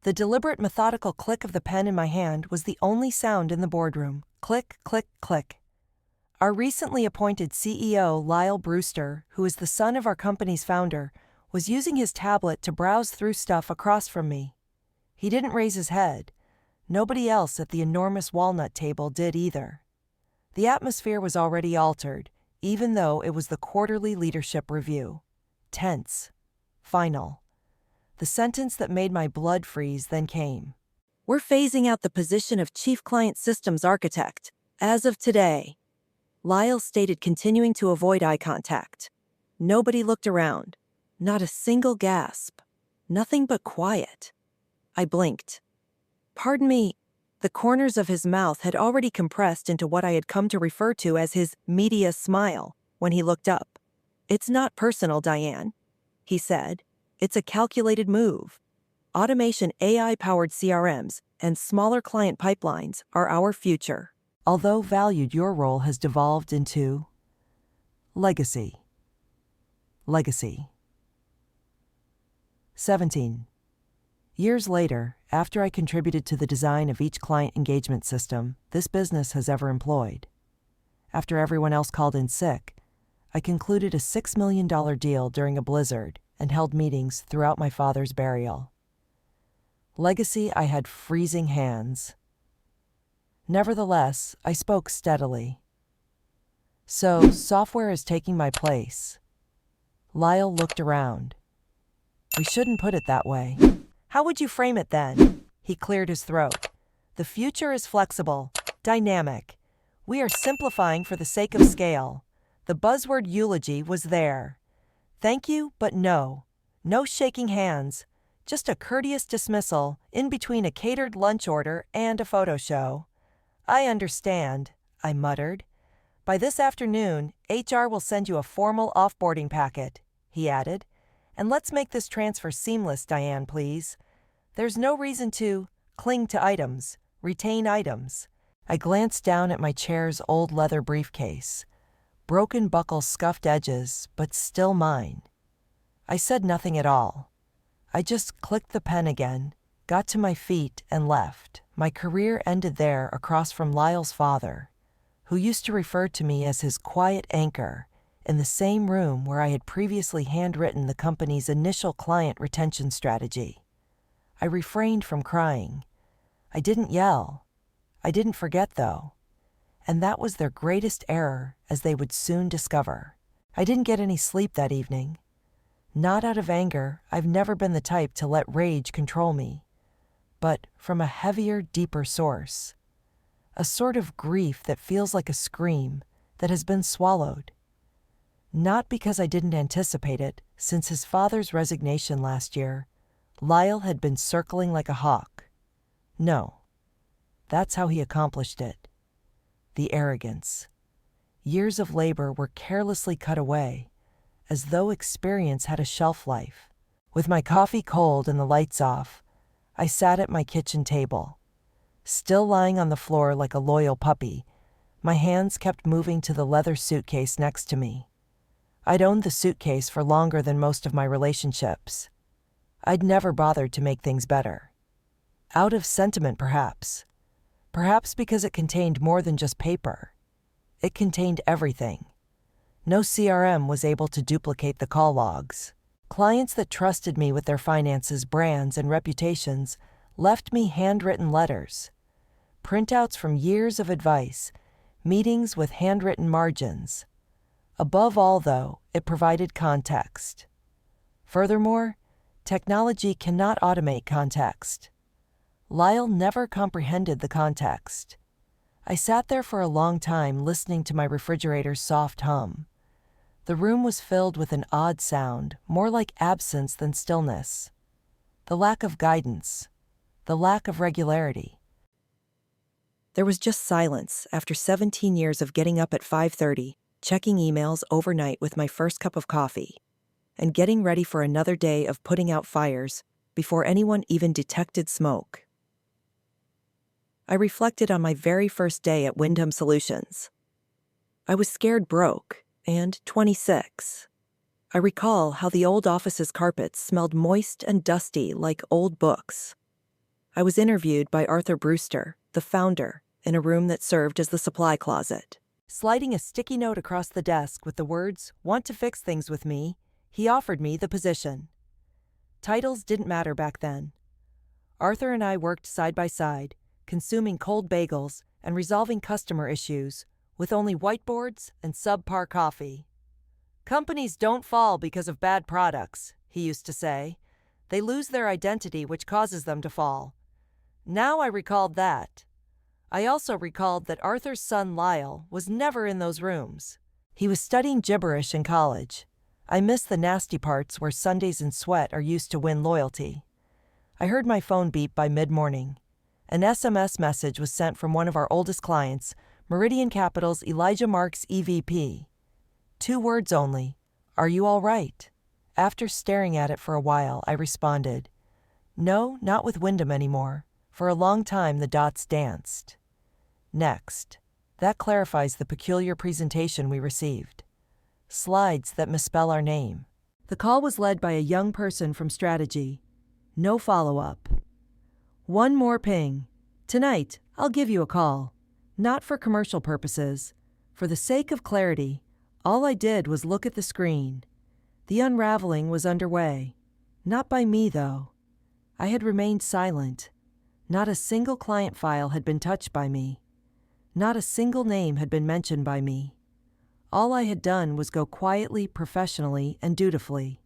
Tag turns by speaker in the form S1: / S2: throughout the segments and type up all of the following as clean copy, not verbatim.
S1: The deliberate, methodical click of the pen in my hand was the only sound in the boardroom. Click, click, click. Our recently appointed CEO, Lyle Brewster, who is the son of our company's founder, was using his tablet to browse through stuff across from me. He didn't raise his head. Nobody else at the enormous walnut table did either. The atmosphere was already altered, even though it was the quarterly leadership review. Tense. Final. The sentence that made my blood freeze then came. "We're phasing out the position of Chief Client Systems Architect, as of today," Lyle stated, continuing to avoid eye contact. Nobody looked around. Not a single gasp. Nothing but quiet. I blinked. "Pardon me." The corners of his mouth had already compressed into what I had come to refer to as his media smile when he looked up. "It's not personal, Diane," he said. "It's a calculated move. Automation, AI-powered CRMs, and smaller client pipelines are our future. Although valued, your role has devolved into legacy." Legacy. 17. Years later, after I contributed to the design of each client engagement system this business has ever employed. After everyone else called in sick, I concluded a $6 million deal during a blizzard and held meetings throughout my father's burial. Legacy, I had freezing hands. Nevertheless, I spoke steadily. "So, software is taking my place." Lyle looked around. "We shouldn't put it that way." "How would you frame it then?" He cleared his throat. "The future is flexible, dynamic. We are simplifying for the sake of scale." The buzzword eulogy was there. Thank you, but no. No shaking hands. Just a courteous dismissal in between a catered lunch order and a photo show. "I understand," I muttered. "By this afternoon, HR will send you a formal offboarding packet," he added. "And let's make this transfer seamless, Diane, please. There's no reason to cling to items, retain items." I glanced down at my chair's old leather briefcase. Broken buckles, scuffed edges, but still mine. I said nothing at all. I just clicked the pen again, got to my feet, and left. My career ended there across from Lyle's father, who used to refer to me as his quiet anchor, in the same room where I had previously handwritten the company's initial client retention strategy. I refrained from crying. I didn't yell. I didn't forget, though. And that was their greatest error, as they would soon discover. I didn't get any sleep that evening. Not out of anger. I've never been the type to let rage control me. But from a heavier, deeper source. A sort of grief that feels like a scream that has been swallowed. Not because I didn't anticipate it. Since his father's resignation last year, Lyle had been circling like a hawk. No. That's how he accomplished it. The arrogance. Years of labor were carelessly cut away, as though experience had a shelf life. With my coffee cold and the lights off, I sat at my kitchen table. Still lying on the floor like a loyal puppy, my hands kept moving to the leather suitcase next to me. I'd owned the suitcase for longer than most of my relationships. I'd never bothered to make things better. Out of sentiment, perhaps. Perhaps because it contained more than just paper. It contained everything. No CRM was able to duplicate the call logs. Clients that trusted me with their finances, brands, and reputations left me handwritten letters, printouts from years of advice, meetings with handwritten margins. Above all, though, it provided context. Furthermore, technology cannot automate context. Lyle never comprehended the context. I sat there for a long time listening to my refrigerator's soft hum. The room was filled with an odd sound, more like absence than stillness. The lack of guidance. The lack of regularity. There was just silence after 17 years of getting up at 5:30, checking emails overnight with my first cup of coffee, and getting ready for another day of putting out fires before anyone even detected smoke. I reflected on my very first day at Wyndham Solutions. I was scared broke and 26. I recall how the old office's carpets smelled moist and dusty like old books. I was interviewed by Arthur Brewster, the founder, in a room that served as the supply closet. Sliding a sticky note across the desk with the words, "Want to fix things with me," he offered me the position. Titles didn't matter back then. Arthur and I worked side by side, consuming cold bagels and resolving customer issues, with only whiteboards and subpar coffee. "Companies don't fall because of bad products," he used to say. "They lose their identity, which causes them to fall." Now I recalled that. I also recalled that Arthur's son Lyle was never in those rooms. He was studying gibberish in college. I missed the nasty parts where Sundays in sweat are used to win loyalty. I heard my phone beep by mid-morning. An SMS message was sent from one of our oldest clients, Meridian Capital's Elijah Marks EVP. 2 words only, "Are you all right?" After staring at it for a while, I responded, "No, not with Wyndham anymore. For a long time the dots danced." Next. That clarifies the peculiar presentation we received. Slides that misspell our name. The call was led by a young person from strategy. No follow-up. "One more ping. Tonight, I'll give you a call. Not for commercial purposes. For the sake of clarity, all I did was look at the screen." The unraveling was underway. Not by me, though. I had remained silent. Not a single client file had been touched by me. Not a single name had been mentioned by me. All I had done was go quietly, professionally, and dutifully.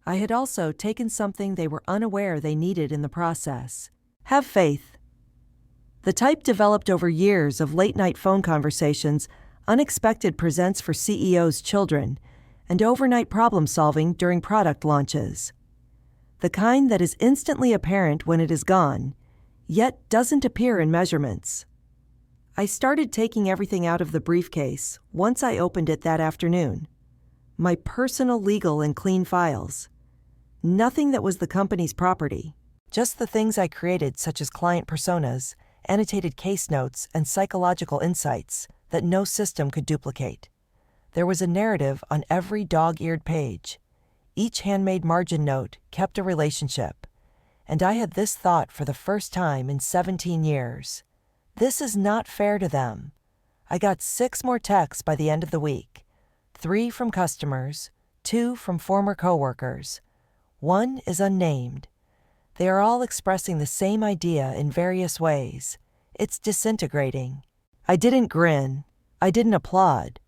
S1: I had also taken something they were unaware they needed in the process. Have faith. The type developed over years of late-night phone conversations, unexpected presents for CEOs' children, and overnight problem-solving during product launches. The kind that is instantly apparent when it is gone, yet doesn't appear in measurements. I started taking everything out of the briefcase once I opened it that afternoon. My personal legal and clean files. Nothing that was the company's property. Just the things I created, such as client personas, annotated case notes, and psychological insights that no system could duplicate. There was a narrative on every dog-eared page. Each handmade margin note kept a relationship. And I had this thought for the first time in 17 years. This is not fair to them. I got 6 more texts by the end of the week. 3 from customers, 2 from former coworkers. 1 is unnamed. They are all expressing the same idea in various ways. It's disintegrating. I didn't grin. I didn't applaud.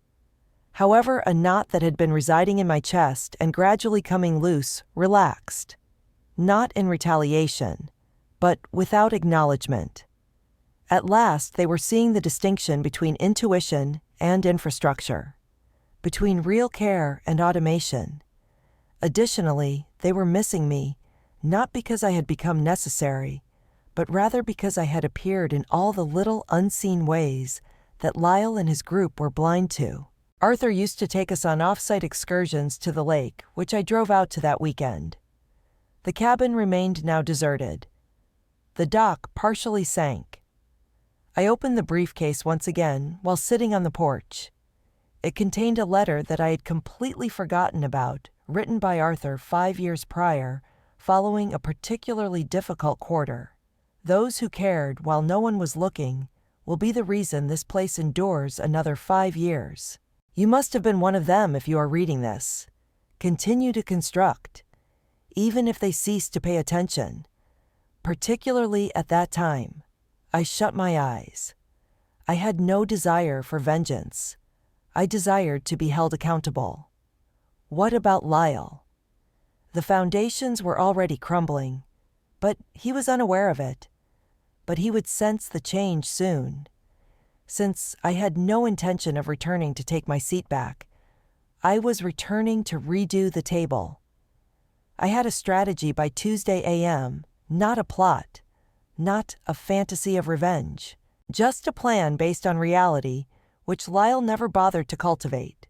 S1: However, a knot that had been residing in my chest and gradually coming loose relaxed. Not in retaliation, but without acknowledgement. At last, they were seeing the distinction between intuition and infrastructure, between real care and automation. Additionally, they were missing me, not because I had become necessary, but rather because I had appeared in all the little unseen ways that Lyle and his group were blind to. Arthur used to take us on off-site excursions to the lake, which I drove out to that weekend. The cabin remained now deserted. The dock partially sank. I opened the briefcase once again while sitting on the porch. It contained a letter that I had completely forgotten about, written by Arthur 5 years prior, following a particularly difficult quarter. Those who cared while no one was looking will be the reason this place endures another 5 years. You must have been one of them if you are reading this. Continue to construct, even if they cease to pay attention. Particularly at that time, I shut my eyes. I had no desire for vengeance. I desired to be held accountable. What about Lyle? The foundations were already crumbling, but he was unaware of it. But he would sense the change soon. Since I had no intention of returning to take my seat back, I was returning to redo the table. I had a strategy by Tuesday a.m., not a plot, not a fantasy of revenge, just a plan based on reality, which Lyle never bothered to cultivate.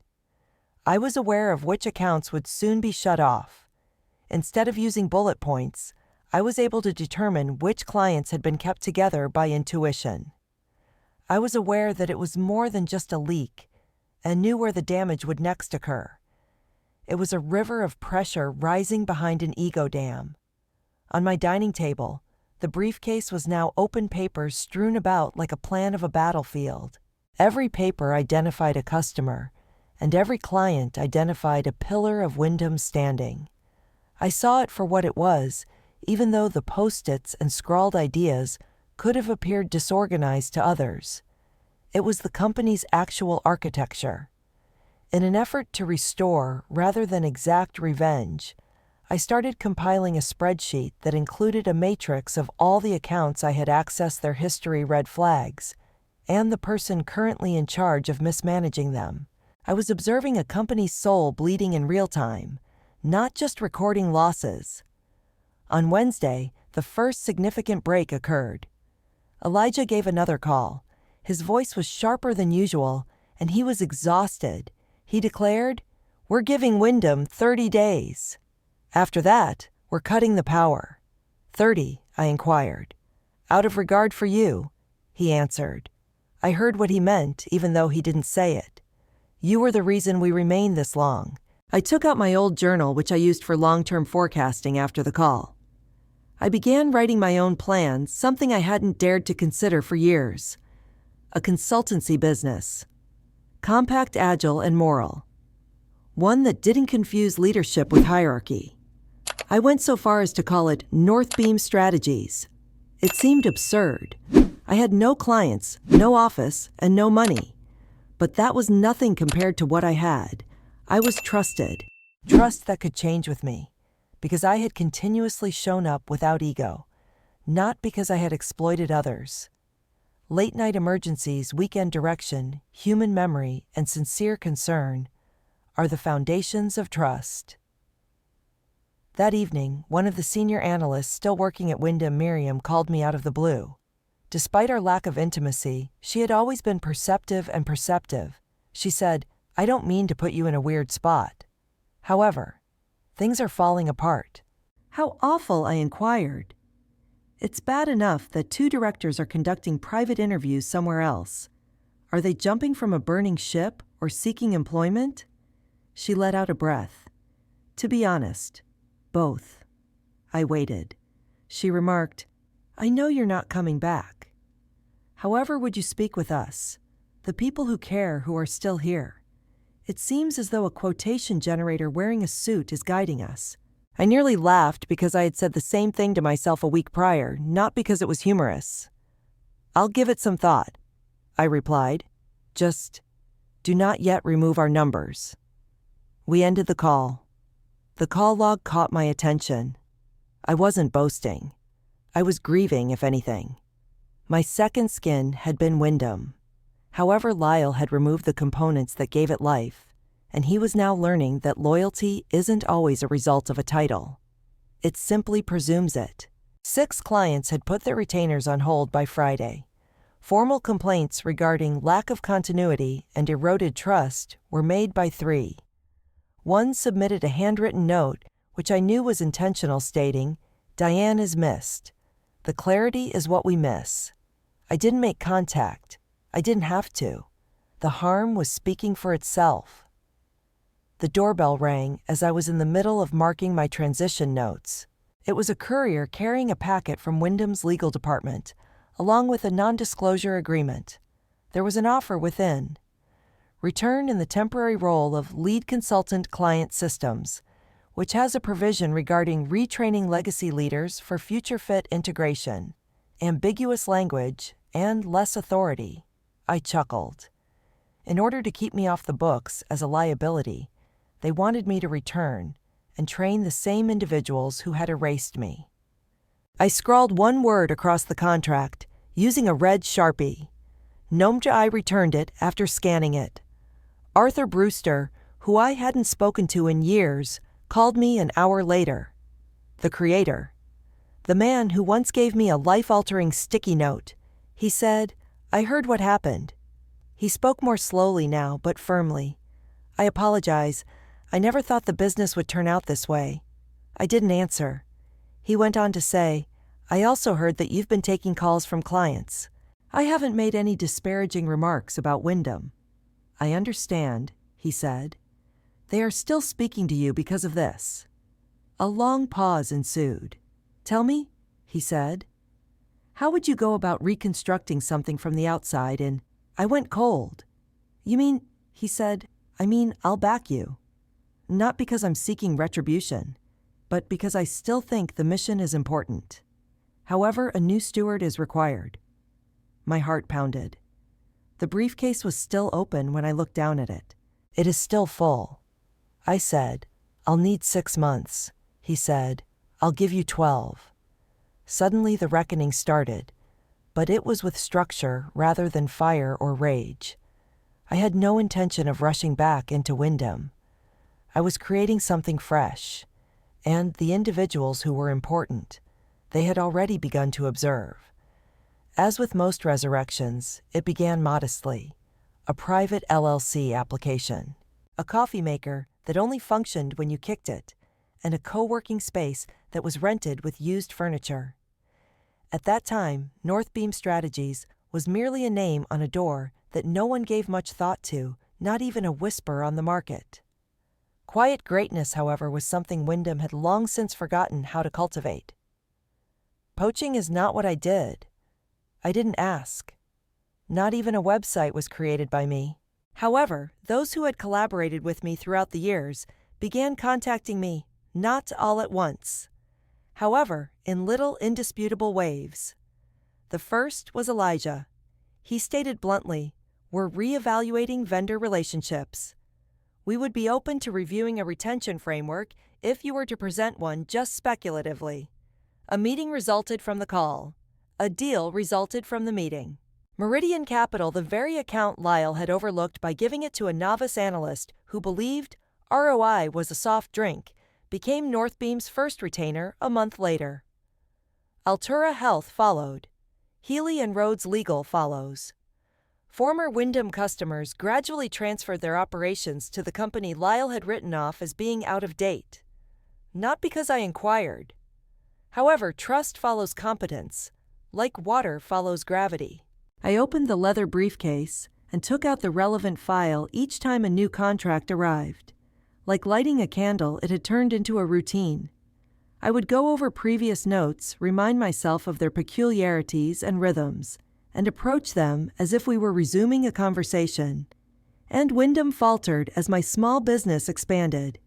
S1: I was aware of which accounts would soon be shut off. Instead of using bullet points, I was able to determine which clients had been kept together by intuition. I was aware that it was more than just a leak, and knew where the damage would next occur. It was a river of pressure rising behind an ego dam. On my dining table, The briefcase was now open papers strewn about like a plan of a battlefield. Every paper identified a customer, and every client identified a pillar of Wyndham's standing. I saw it for what it was, even though the post-its and scrawled ideas could have appeared disorganized to others. It was the company's actual architecture. In an effort to restore rather than exact revenge, I started compiling a spreadsheet that included a matrix of all the accounts I had accessed their history red flags, and the person currently in charge of mismanaging them. I was observing a company's soul bleeding in real time, not just recording losses. On Wednesday, the first significant break occurred. Elijah gave another call. His voice was sharper than usual, and he was exhausted. He declared, "We're giving Wyndham 30 days. After that, we're cutting the power." 30, I inquired. "Out of regard for you," he answered. I heard what he meant, even though he didn't say it. "You were the reason we remained this long." I took out my old journal, which I used for long-term forecasting after the call. I began writing my own plans, something I hadn't dared to consider for years. A consultancy business. Compact, agile, and moral. One that didn't confuse leadership with hierarchy. I went so far as to call it North Beam Strategies. It seemed absurd. I had no clients, no office, and no money. But that was nothing compared to what I had. I was trusted. Trust that could change with me, because I had continuously shown up without ego, not because I had exploited others. Late-night emergencies, weekend direction, human memory, and sincere concern are the foundations of trust. That evening, one of the senior analysts still working at Wyndham, Miriam, called me out of the blue. Despite our lack of intimacy, she had always been perceptive and perceptive. She said, "I don't mean to put you in a weird spot. However, things are falling apart." "How awful?" I inquired. "It's bad enough that 2 directors are conducting private interviews somewhere else. Are they jumping from a burning ship or seeking employment?" She let out a breath. "To be honest, both." I waited. She remarked, "I know you're not coming back. However, would you speak with us, the people who care, who are still here? It seems as though a quotation generator wearing a suit is guiding us." I nearly laughed because I had said the same thing to myself a week prior, not because it was humorous. "I'll give it some thought," I replied. "Just do not yet remove our numbers." We ended the call. The call log caught my attention. I wasn't boasting. I was grieving, if anything. My second skin had been Wyndham. However, Lyle had removed the components that gave it life, and he was now learning that loyalty isn't always a result of a title. It simply presumes it. 6 clients had put their retainers on hold by Friday. Formal complaints regarding lack of continuity and eroded trust were made by 3. One submitted a handwritten note, which I knew was intentional, stating, "Diane is missed. The clarity is what we miss." I didn't make contact. I didn't have to. The harm was speaking for itself. The doorbell rang as I was in the middle of marking my transition notes. It was a courier carrying a packet from Wyndham's legal department, along with a non-disclosure agreement. There was an offer within. Return in the temporary role of lead consultant client systems, which has a provision regarding retraining legacy leaders for future fit integration. Ambiguous language and less authority. I chuckled. In order to keep me off the books as a liability, they wanted me to return and train the same individuals who had erased me. I scrawled one word across the contract using a red Sharpie. I returned it after scanning it. Arthur Brewster, who I hadn't spoken to in years, called me an hour later. The creator. The man who once gave me a life-altering sticky note. He said, "I heard what happened." He spoke more slowly now, but firmly. "I apologize. I never thought the business would turn out this way." I didn't answer. He went on to say, "I also heard that you've been taking calls from clients. I haven't made any disparaging remarks about Wyndham." "I understand," he said. "They are still speaking to you because of this." A long pause ensued. "Tell me," he said. How would you go about reconstructing something from the outside? And I went cold. You mean, he said, I'll back you. Not because I'm seeking retribution, but because I still think the mission is important. However, a new steward is required. My heart pounded. The briefcase was still open when I looked down at it. It is still full. I said, I'll need 6 months. He said, I'll give you 12. Suddenly the reckoning started, but it was with structure rather than fire or rage. I had no intention of rushing back into Wyndham. I was creating something fresh, and the individuals who were important, they had already begun to observe. As with most resurrections, it began modestly, a private LLC application, a coffee maker that only functioned when you kicked it, and a co-working space that was rented with used furniture. At that time, Northbeam Strategies was merely a name on a door that no one gave much thought to, not even a whisper on the market. Quiet greatness, however, was something Wyndham had long since forgotten how to cultivate. Poaching is not what I did. I didn't ask. Not even a website was created by me. However, those who had collaborated with me throughout the years began contacting me, not all at once. However, in little indisputable waves. The first was Elijah. He stated bluntly, "We're reevaluating vendor relationships. We would be open to reviewing a retention framework if you were to present one just speculatively." A meeting resulted from the call. A deal resulted from the meeting. Meridian Capital, the very account Lyle had overlooked by giving it to a novice analyst who believed ROI was a soft drink, became Northbeam's first retainer a month later. Altura Health followed. Healy and Rhodes Legal follows. Former Wyndham customers gradually transferred their operations to the company Lyle had written off as being out of date. Not because I inquired. However, trust follows competence, like water follows gravity. I opened the leather briefcase and took out the relevant file each time a new contract arrived. Like lighting a candle, it had turned into a routine. I would go over previous notes, remind myself of their peculiarities and rhythms, and approach them as if we were resuming a conversation. And Wyndham faltered as my small business expanded.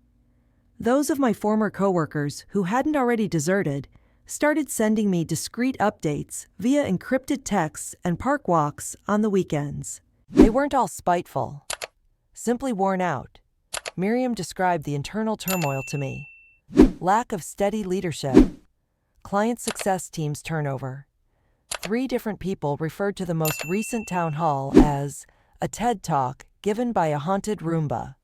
S1: Those of my former coworkers who hadn't already deserted started sending me discreet updates via encrypted texts and park walks on the weekends. They weren't all spiteful, simply worn out. Miriam described the internal turmoil to me. Lack of steady leadership. Client success team's turnover. 3 different people referred to the most recent town hall as a TED Talk given by a haunted Roomba.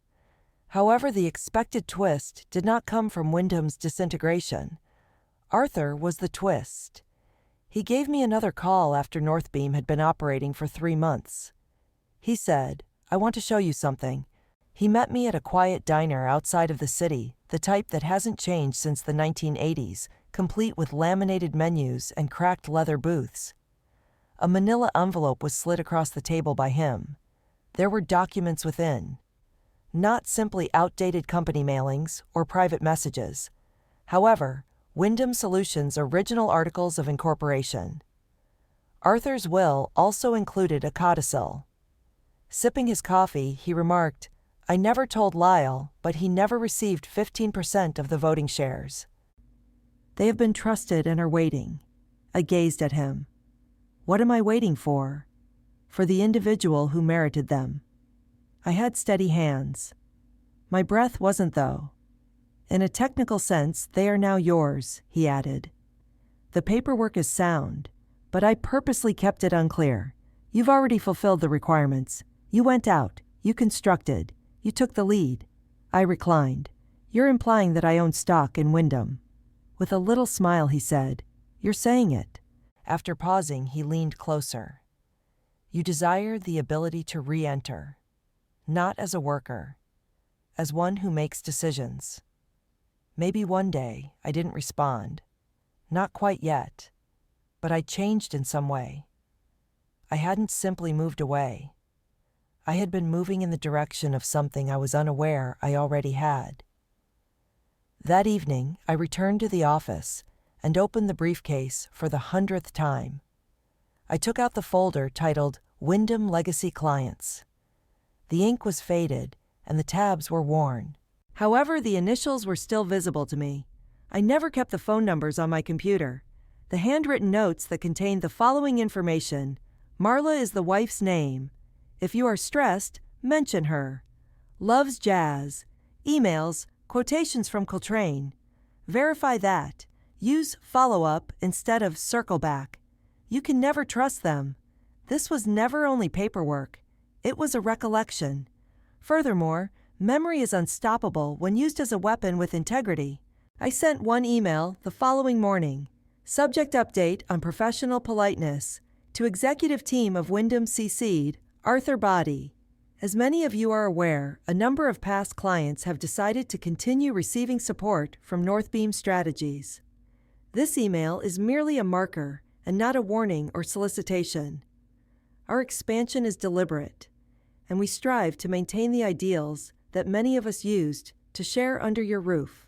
S1: However, the expected twist did not come from Wyndham's disintegration. Arthur was the twist. He gave me another call after Northbeam had been operating for 3 months. He said, "I want to show you something." He met me at a quiet diner outside of the city, the type that hasn't changed since the 1980s, complete with laminated menus and cracked leather booths. A manila envelope was slid across the table by him. There were documents within. Not simply outdated company mailings or private messages. However, Wyndham Solutions' original articles of incorporation. Arthur's will also included a codicil. Sipping his coffee, he remarked, "I never told Lyle, but he never received 15% of the voting shares. They have been trusted and are waiting." I gazed at him. What am I waiting for? For the individual who merited them. I had steady hands. My breath wasn't, though. "In a technical sense, they are now yours," he added. "The paperwork is sound, but I purposely kept it unclear. You've already fulfilled the requirements. You went out. You constructed. You took the lead." I reclined. "You're implying that I own stock in Wyndham." With a little smile, he said, "You're saying it." After pausing, he leaned closer. "You desire the ability to re-enter, not as a worker, as one who makes decisions." Maybe one day. I didn't respond. Not quite yet. But I changed in some way. I hadn't simply moved away. I had been moving in the direction of something I was unaware I already had. That evening, I returned to the office and opened the briefcase for the 100th time. I took out the folder titled Wyndham Legacy Clients. The ink was faded, and the tabs were worn. However, the initials were still visible to me. I never kept the phone numbers on my computer. The handwritten notes that contained the following information: Marla is the wife's name. If you are stressed, mention her. Loves jazz. Emails, quotations from Coltrane. Verify that. Use follow-up instead of circle back. You can never trust them. This was never only paperwork. It was a recollection. Furthermore, memory is unstoppable when used as a weapon with integrity. I sent one email the following morning. Subject update on professional politeness. To executive team of Wyndham CC'd, Arthur Body. As many of you are aware, a number of past clients have decided to continue receiving support from Northbeam Strategies. This email is merely a marker and not a warning or solicitation. Our expansion is deliberate, and we strive to maintain the ideals that many of us used to share under your roof.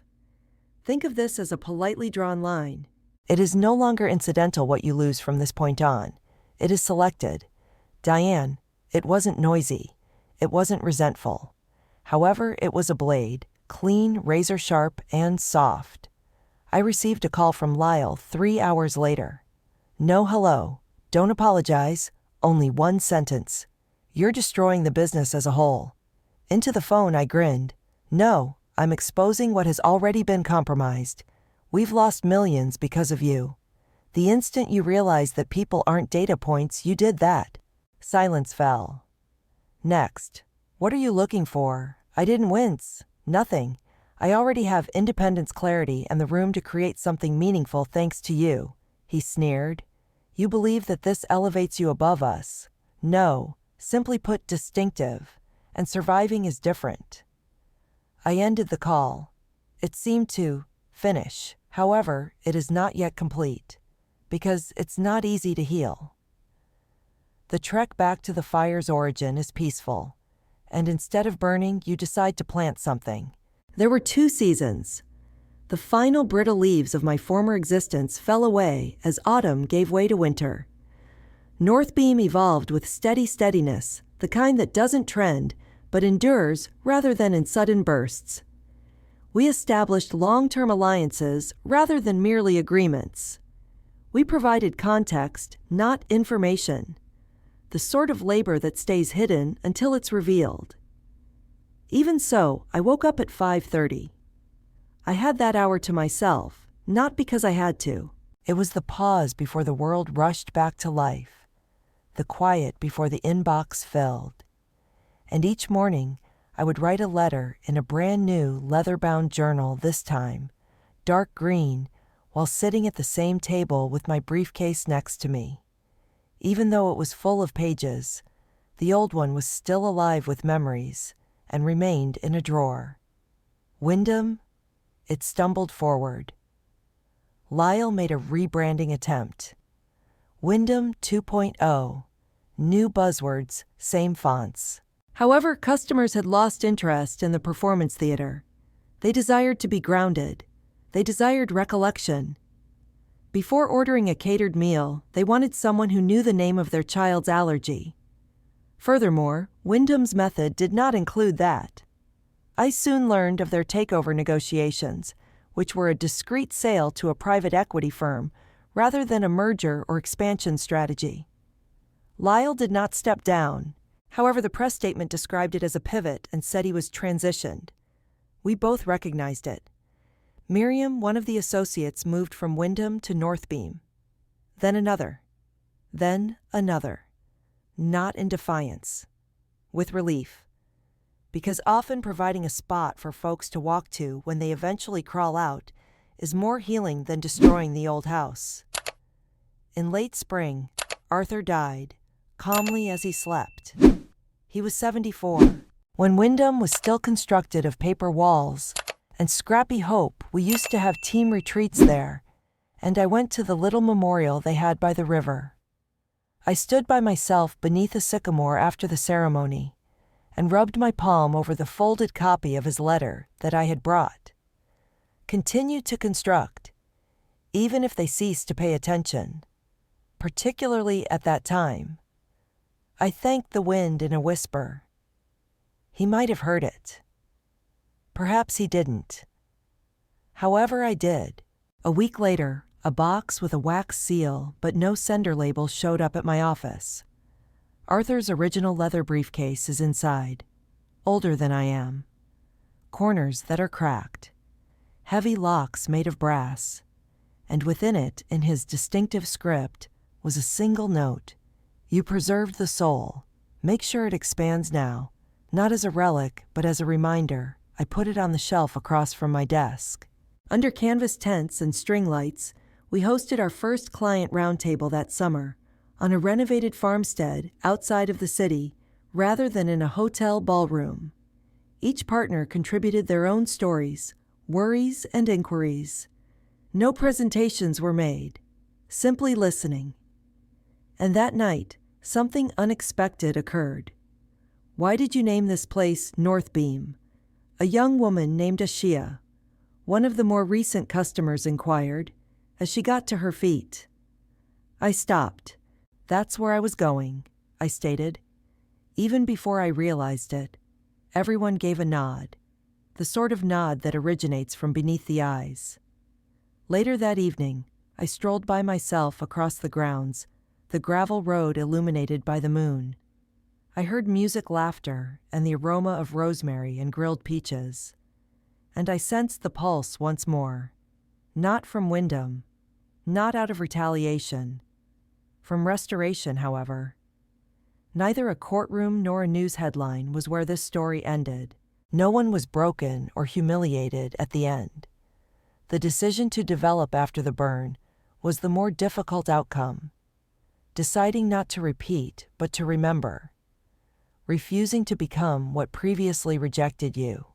S1: Think of this as a politely drawn line. It is no longer incidental what you lose from this point on. It is selected. Diane, it wasn't noisy. It wasn't resentful. However, it was a blade, clean, razor-sharp, and soft. I received a call from Lyle 3 hours later. No hello. Don't apologize. Only one sentence. You're destroying the business as a whole. Into the phone I grinned. No, I'm exposing what has already been compromised. We've lost millions because of you. The instant you realized that people aren't data points, you did that. Silence fell. Next. What are you looking for? I didn't wince. Nothing. I already have independence, clarity, and the room to create something meaningful thanks to you, he sneered. You believe that this elevates you above us. No, simply put, distinctive, and surviving is different. I ended the call. It seemed to finish. However, it is not yet complete, because it's not easy to heal. The trek back to the fire's origin is peaceful, and instead of burning, you decide to plant something. There were 2 seasons. The final brittle leaves of my former existence fell away as autumn gave way to winter. Northbeam evolved with steadiness, the kind that doesn't trend, but endures rather than in sudden bursts. We established long-term alliances rather than merely agreements. We provided context, not information. The sort of labor that stays hidden until it's revealed. Even so, I woke up at 5:30. I had that hour to myself, not because I had to. It was the pause before the world rushed back to life, the quiet before the inbox filled. And each morning, I would write a letter in a brand new leather-bound journal, this time, dark green, while sitting at the same table with my briefcase next to me. Even though it was full of pages, the old one was still alive with memories and remained in a drawer. Wyndham, it stumbled forward. Lyle made a rebranding attempt. Wyndham 2.0, new buzzwords, same fonts. However, customers had lost interest in the performance theater. They desired to be grounded. They desired recollection. Before ordering a catered meal, they wanted someone who knew the name of their child's allergy. Furthermore, Wyndham's method did not include that. I soon learned of their takeover negotiations, which were a discreet sale to a private equity firm rather than a merger or expansion strategy. Lyle did not step down. However, the press statement described it as a pivot and said he was transitioned. We both recognized it. Miriam, one of the associates, moved from Wyndham to Northbeam. Then another. Then another. Not in defiance. With relief. Because often providing a spot for folks to walk to when they eventually crawl out is more healing than destroying the old house. In late spring, Arthur died, calmly as he slept. He was 74. When Wyndham was still constructed of paper walls and scrappy hope, we used to have team retreats there, and I went to the little memorial they had by the river. I stood by myself beneath a sycamore after the ceremony and rubbed my palm over the folded copy of his letter that I had brought. Continue to construct, even if they cease to pay attention. particularly at that time. I thanked the wind in a whisper. He might have heard it. Perhaps he didn't. However, I did. A week later, a box with a wax seal but no sender label showed up at my office. Arthur's original leather briefcase is inside, older than I am. Corners that are cracked. Heavy locks made of brass. And within it, in his distinctive script, was a single note. You preserved the soul. Make sure it expands now. Not as a relic, but as a reminder. I put it on the shelf across from my desk. Under canvas tents and string lights, we hosted our first client roundtable that summer, on a renovated farmstead outside of the city, rather than in a hotel ballroom. Each partner contributed their own stories, worries, and inquiries. No presentations were made, simply listening. And that night, something unexpected occurred. Why did you name this place North Beam? A young woman named Ashia, one of the more recent customers, inquired, as she got to her feet. I stopped. That's where I was going, I stated. Even before I realized it, everyone gave a nod, the sort of nod that originates from beneath the eyes. Later that evening, I strolled by myself across the grounds, the gravel road illuminated by the moon. I heard music, laughter, and the aroma of rosemary and grilled peaches. And I sensed the pulse once more. Not from Wyndham, not out of retaliation. From restoration, however. Neither a courtroom nor a news headline was where this story ended. No one was broken or humiliated at the end. The decision to develop after the burn was the more difficult outcome. Deciding not to repeat, but to remember. Refusing to become what previously rejected you.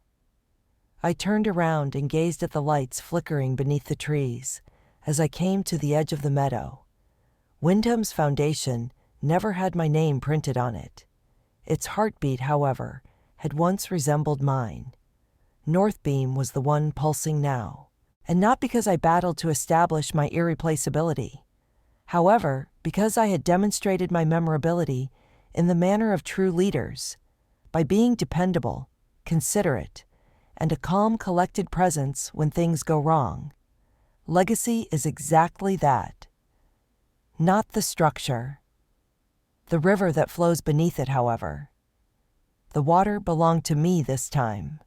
S1: I turned around and gazed at the lights flickering beneath the trees as I came to the edge of the meadow. Wyndham's foundation never had my name printed on it. Its heartbeat, however, had once resembled mine. North Beam was the one pulsing now, and not because I battled to establish my irreplaceability. However, because I had demonstrated my memorability in the manner of true leaders, by being dependable, considerate, and a calm, collected presence when things go wrong. Legacy is exactly that. Not the structure. The river that flows beneath it, however. The water belonged to me this time.